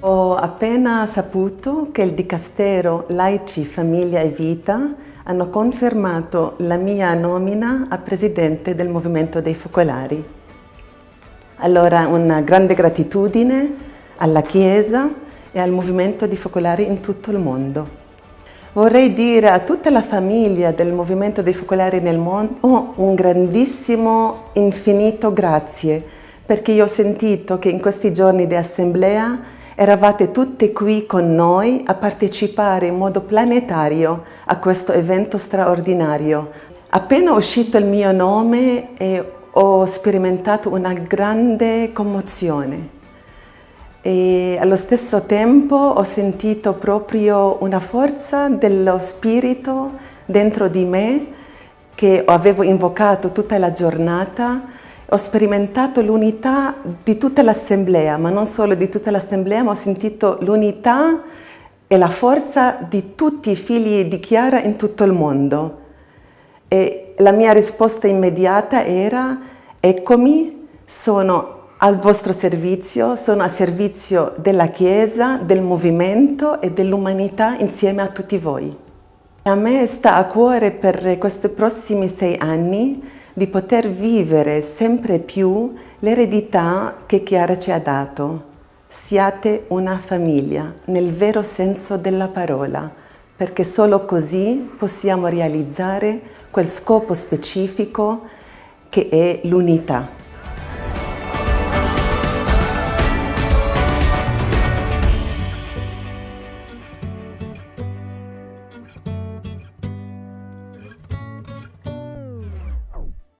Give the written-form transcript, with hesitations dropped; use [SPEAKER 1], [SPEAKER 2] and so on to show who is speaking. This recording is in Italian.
[SPEAKER 1] Ho appena saputo che il Dicastero Laici, Famiglia e Vita hanno confermato la mia nomina a Presidente del Movimento dei Focolari. Allora una grande gratitudine alla Chiesa e al Movimento di Focolari in tutto il mondo. Vorrei dire a tutta la famiglia del Movimento dei Focolari nel mondo un grandissimo, infinito grazie, perché io ho sentito che in questi giorni di assemblea eravate tutte qui con noi a partecipare in modo planetario a questo evento straordinario. Appena uscito il mio nome ho sperimentato una grande commozione e allo stesso tempo ho sentito proprio una forza dello spirito dentro di me che avevo invocato tutta la giornata. Ho sperimentato l'unità di tutta l'assemblea, ma non solo di tutta l'assemblea, ma ho sentito l'unità e la forza di tutti i figli di Chiara in tutto il mondo. E la mia risposta immediata era: eccomi, sono al vostro servizio, sono a servizio della Chiesa, del movimento e dell'umanità insieme a tutti voi. A me sta a cuore per questi prossimi 6 anni di poter vivere sempre più l'eredità che Chiara ci ha dato. Siate una famiglia, nel vero senso della parola, perché solo così possiamo realizzare quel scopo specifico che è l'unità.